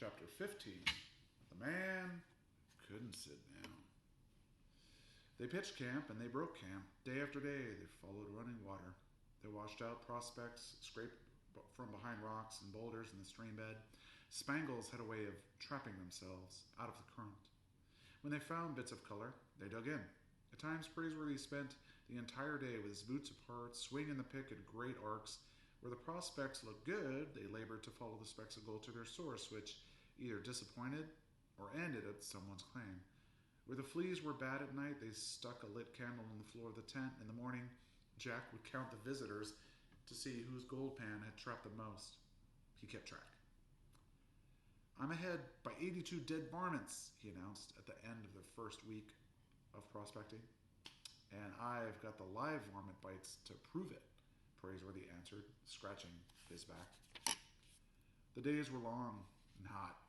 Chapter 15. The man couldn't sit down. They pitched camp and they broke camp. Day after day, they followed running water. They washed out prospects, scraped from behind rocks and boulders in the stream bed. Spangles had a way of trapping themselves out of the current. When they found bits of color, they dug in. At times, Praiseworthy spent the entire day with his boots apart, swinging the pick at great arcs. Where the prospects looked good, they labored to follow the specks of gold to their source, which either disappointed or ended at someone's claim. Where the fleas were bad at night, they stuck a lit candle on the floor of the tent. In the morning, Jack would count the visitors to see whose gold pan had trapped the most. He kept track. "I'm ahead by 82 dead varmints," he announced at the end of the first week of prospecting. "And I've got the live varmint bites to prove it," Praiseworthy answered, scratching his back. The days were long and hot.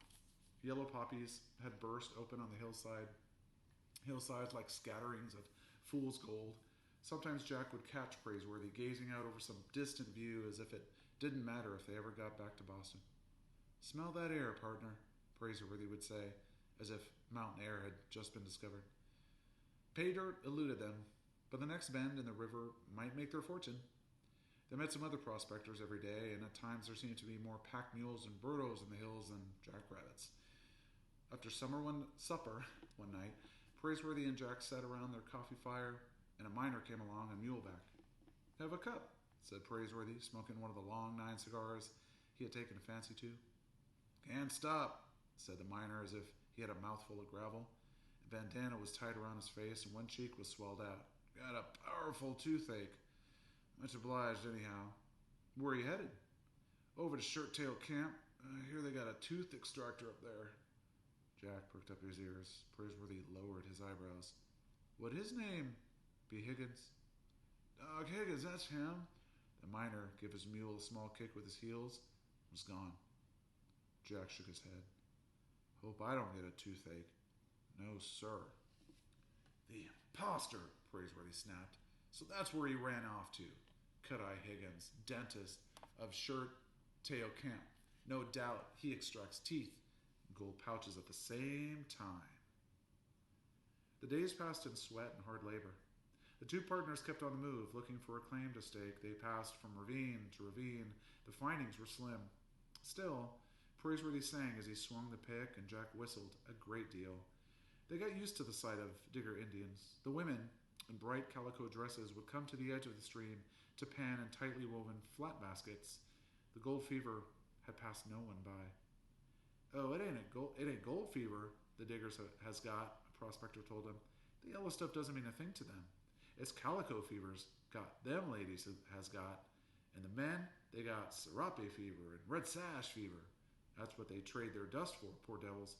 Yellow poppies had burst open on the hillsides like scatterings of fool's gold. Sometimes Jack would catch Praiseworthy gazing out over some distant view as if it didn't matter if they ever got back to Boston. "Smell that air, partner," Praiseworthy would say, as if mountain air had just been discovered. Pay dirt eluded them, but the next bend in the river might make their fortune. They met some other prospectors every day, and at times there seemed to be more pack mules and burros in the hills than jackrabbits. After supper one night, Praiseworthy and Jack sat around their coffee fire, and a miner came along on muleback. "Have a cup," said Praiseworthy, smoking one of the long 9 cigars he had taken a fancy to. "Can't stop," said the miner, as if he had a mouthful of gravel. A bandana was tied around his face, and one cheek was swelled out. "Got a powerful toothache. Much obliged, anyhow. Where are you headed?" "Over to Shirttail Camp. I hear they got a tooth extractor up there." Jack perked up his ears. Praiseworthy lowered his eyebrows. "What his name?" "B. Higgins." "Doc Higgins, that's him." The miner gave his mule a small kick with his heels and was gone. Jack shook his head. "Hope I don't get a toothache." "No, sir." "The impostor!" Praiseworthy snapped. "So that's where he ran off to. Cut-Eye Higgins, dentist of Shirttail Camp. No doubt he extracts teeth and gold pouches at the same time." The days passed in sweat and hard labor. The two partners kept on the move, looking for a claim to stake. They passed from ravine to ravine. The findings were slim. Still, Praiseworthy sang as he swung the pick, and Jack whistled a great deal. They got used to the sight of Digger Indians. The women, in bright calico dresses, would come to the edge of the stream to pan in tightly woven flat baskets. The gold fever had passed no one by. "Oh, it ain't gold fever the diggers has got," a prospector told him. "The yellow stuff doesn't mean a thing to them. It's calico fever's got them ladies has got. And the men, they got serape fever and red sash fever. That's what they trade their dust for, poor devils.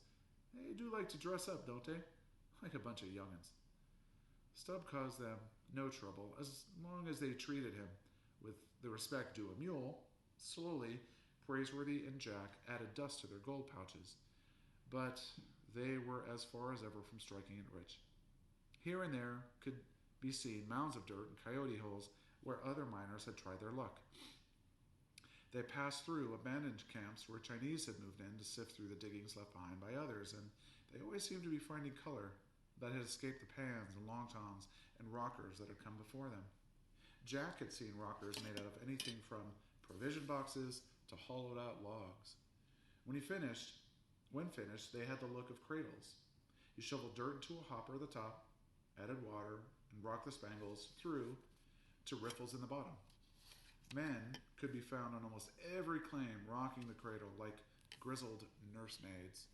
They do like to dress up, don't they? Like a bunch of young'uns." Stubb caused them no trouble, as long as they treated him with the respect due a mule. Slowly, Praiseworthy and Jack added dust to their gold pouches, but they were as far as ever from striking it rich. Here and there could be seen mounds of dirt and coyote holes where other miners had tried their luck. They passed through abandoned camps where Chinese had moved in to sift through the diggings left behind by others, and they always seemed to be finding color that had escaped the pans and long toms and rockers that had come before them. Jack had seen rockers made out of anything from provision boxes to hollowed out logs. When finished, they had the look of cradles. You shoveled dirt into a hopper at the top, added water, and rocked the spangles through to riffles in the bottom. Men could be found on almost every claim rocking the cradle like grizzled nursemaids.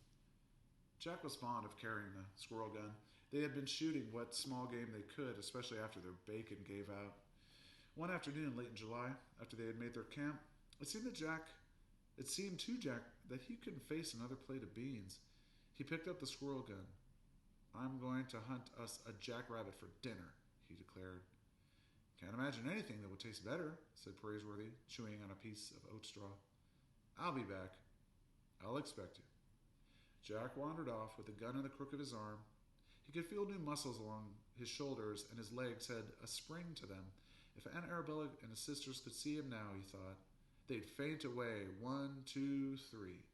Jack was fond of carrying the squirrel gun. They had been shooting what small game they could, especially after their bacon gave out. One afternoon late in July, after they had made their camp, it seemed to Jack that he couldn't face another plate of beans. He picked up the squirrel gun. "I'm going to hunt us a jackrabbit for dinner," he declared. "Can't imagine anything that would taste better," said Praiseworthy, chewing on a piece of oat straw. "I'll be back." "I'll expect you." Jack wandered off with the gun in the crook of his arm. He could feel new muscles along his shoulders, and his legs had a spring to them. If Aunt Arabella and his sisters could see him now, he thought, they'd faint away. 1, 2, 3.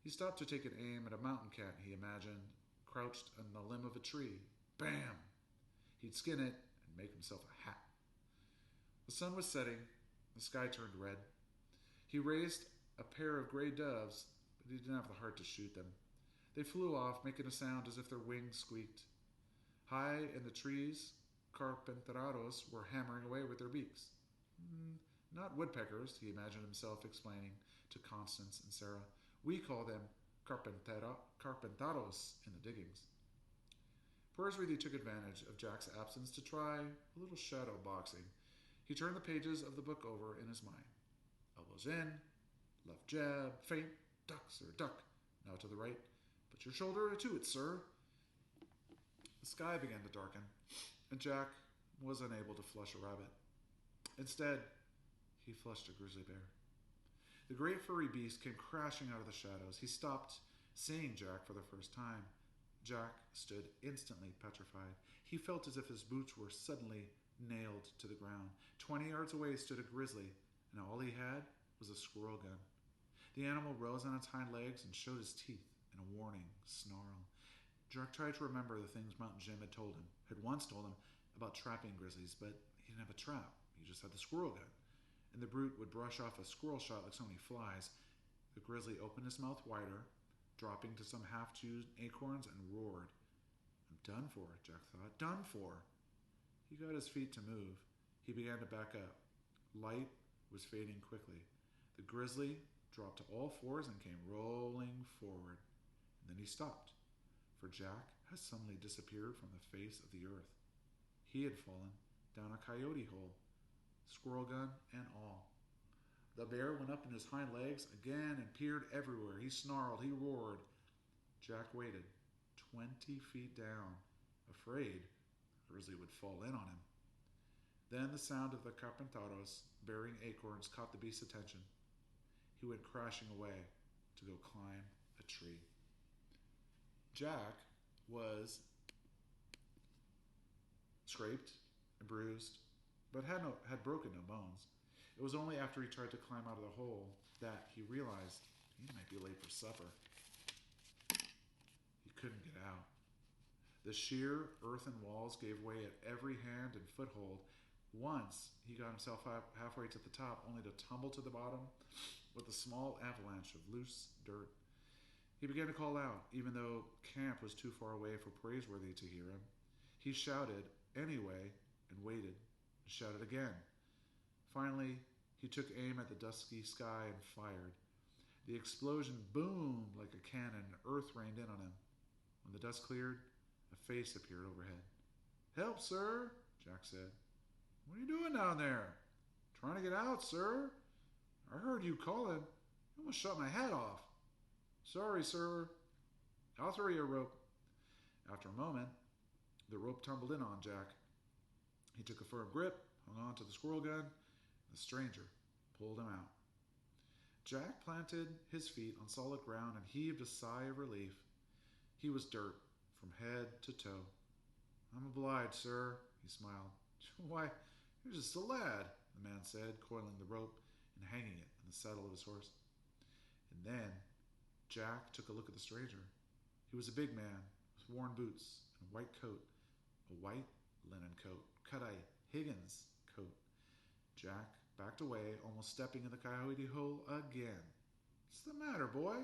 He stopped to take an aim at a mountain cat he imagined crouched on the limb of a tree. Bam! He'd skin it and make himself a hat. The sun was setting. The sky turned red. He raised a pair of gray doves, but he didn't have the heart to shoot them. They flew off, making a sound as if their wings squeaked. High in the trees, carpinterados were hammering away with their beaks. Not woodpeckers, he imagined himself explaining to Constance and Sarah. We call them carpintaros in the diggings. Pursworthy took advantage of Jack's absence to try a little shadow boxing. He turned the pages of the book over in his mind. Elbows in, left jab, feint, duck, sir, duck. Now to the right. Put your shoulder to it, sir. The sky began to darken, and Jack was unable to flush a rabbit. Instead, he flushed a grizzly bear. The great furry beast came crashing out of the shadows. He stopped, seeing Jack for the first time. Jack stood instantly petrified. He felt as if his boots were suddenly nailed to the ground. 20 yards away stood a grizzly, and all he had was a squirrel gun. The animal rose on its hind legs and showed his teeth in a warning snarl. Jack tried to remember the things Mountain Jim had once told him about trapping grizzlies, but he didn't have a trap. He just had the squirrel gun. And the brute would brush off a squirrel shot like so many flies. The grizzly opened his mouth wider, dropping to some half-chewed acorns, and roared. I'm done for, Jack thought. Done for. He got his feet to move. He began to back up. Light was fading quickly. The grizzly dropped to all fours and came rolling forward. And then he stopped, for Jack had suddenly disappeared from the face of the earth. He had fallen down a coyote hole, squirrel gun and all. The bear went up in his hind legs again and peered everywhere. He snarled, he roared. Jack waited, 20 feet down, afraid the grizzly would fall in on him. Then the sound of the carpintaros bearing acorns caught the beast's attention. He went crashing away to go climb a tree. Jack was scraped and bruised, but had broken no bones. It was only after he tried to climb out of the hole that he realized he might be late for supper. He couldn't get out. The sheer earthen walls gave way at every hand and foothold. Once he got himself halfway to the top, only to tumble to the bottom with a small avalanche of loose dirt. He began to call out, even though camp was too far away for Praiseworthy to hear him. He shouted anyway and waited, and shouted again. Finally, he took aim at the dusky sky and fired. The explosion boomed like a cannon, and earth rained in on him. When the dust cleared, a face appeared overhead. Help, sir, Jack said. What are you doing down there? Trying to get out, sir. I heard you calling. You almost shot my head off. Sorry, sir. I'll throw you a rope. After a moment, the rope tumbled in on Jack. He took a firm grip, hung on to the squirrel gun, and the stranger pulled him out. Jack planted his feet on solid ground and heaved a sigh of relief. He was dirt from head to toe. I'm obliged, sir, he smiled. Why, you're just a lad, the man said, coiling the rope and hanging it in the saddle of his horse. And then Jack took a look at the stranger. He was a big man with worn boots and a white coat, a white linen coat, cut-eye Higgins coat. Jack backed away, almost stepping in the coyote hole again. What's the matter, boy?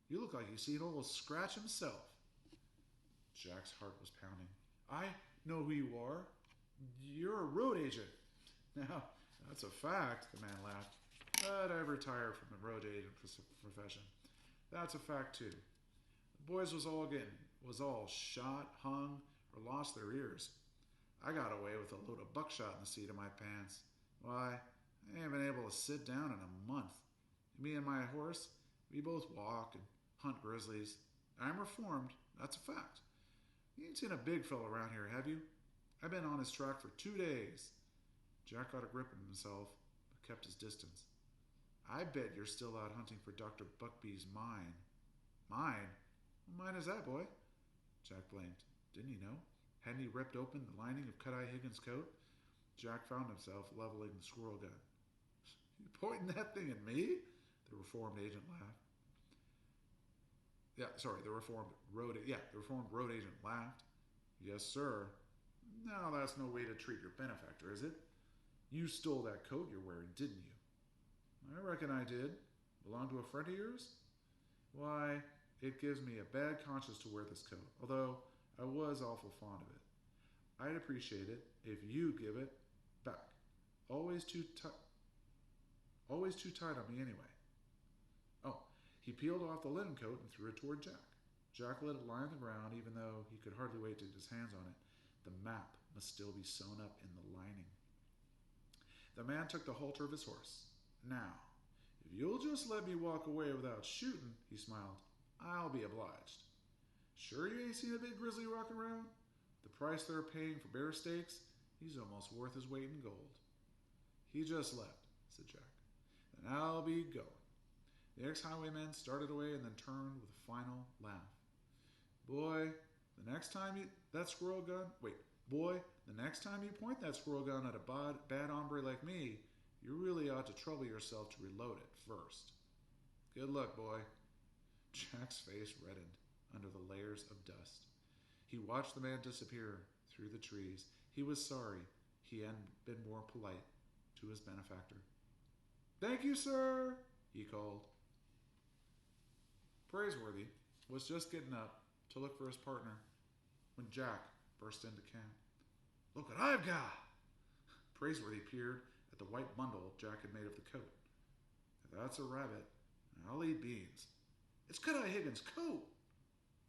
You look like you've seen old Scratch himself. Jack's heart was pounding. I know who you are. You're a road agent. Now, that's a fact, the man laughed. But I've retired from the road agent profession. That's a fact, too. The boys was all shot, hung, or lost their ears. I got away with a load of buckshot in the seat of my pants. Why, I ain't been able to sit down in a month. Me and my horse, we both walk and hunt grizzlies. I'm reformed, that's a fact. You ain't seen a big fellow around here, have you? I've been on his track for 2 days. Jack got a grip of himself, but kept his distance. I bet you're still out hunting for Dr. Buckbee's mine. Mine? What mine is that, boy? Jack blinked. Didn't he know? Hadn't he ripped open the lining of Cut-Eye Higgins' coat? Jack found himself leveling the squirrel gun. You pointing that thing at me? The reformed agent laughed. The reformed road agent laughed. Yes, sir. Now that's no way to treat your benefactor, is it? You stole that coat you're wearing, didn't you? I reckon I did. Belong to a friend of yours? Why, it gives me a bad conscience to wear this coat, although I was awful fond of it. I'd appreciate it if you give it back. Always too tight on me anyway. Oh, he peeled off the linen coat and threw it toward Jack. Jack let it lie on the ground, even though he could hardly wait to get his hands on it. The map must still be sewn up in the lining. The man took the halter of his horse. Now, if you'll just let me walk away without shooting, he smiled, I'll be obliged. Sure you ain't seen a big grizzly rock around? The price they're paying for bear steaks, he's almost worth his weight in gold. He just left, said Jack. Then I'll be going. The ex-highwayman started away and then turned with a final laugh. Boy, the next time you point that squirrel gun at a bad hombre like me, you really ought to trouble yourself to reload it first. Good luck, boy. Jack's face reddened under the layers of dust. He watched the man disappear through the trees. He was sorry he hadn't been more polite to his benefactor. Thank you, sir, he called. Praiseworthy was just getting up to look for his partner when Jack burst into camp. Look what I've got! Praiseworthy peered at the white bundle Jack had made of the coat. If that's a rabbit, I'll eat beans. It's Cut-Eye Higgins' coat!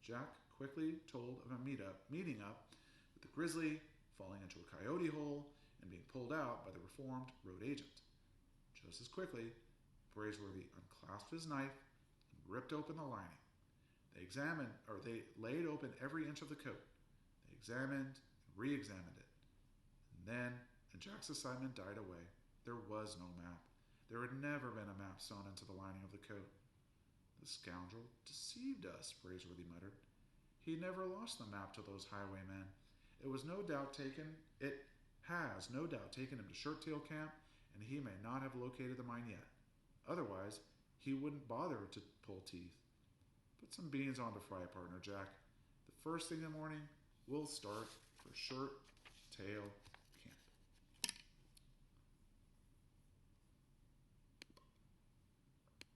Jack quickly told of a meeting up with the grizzly, falling into a coyote hole, and being pulled out by the reformed road agent. Just as quickly, Praiseworthy unclasped his knife and ripped open the lining. They laid open every inch of the coat. They examined and re-examined it. And then, Jack's excitement died away. There was no map. There had never been a map sewn into the lining of the coat. The scoundrel deceived us, Praiseworthy muttered. He never lost the map to those highwaymen. It has no doubt taken him to Shirttail Camp, and he may not have located the mine yet. Otherwise, he wouldn't bother to pull teeth. Put some beans on the fry, partner Jack. The first thing in the morning, we'll start for Shirttail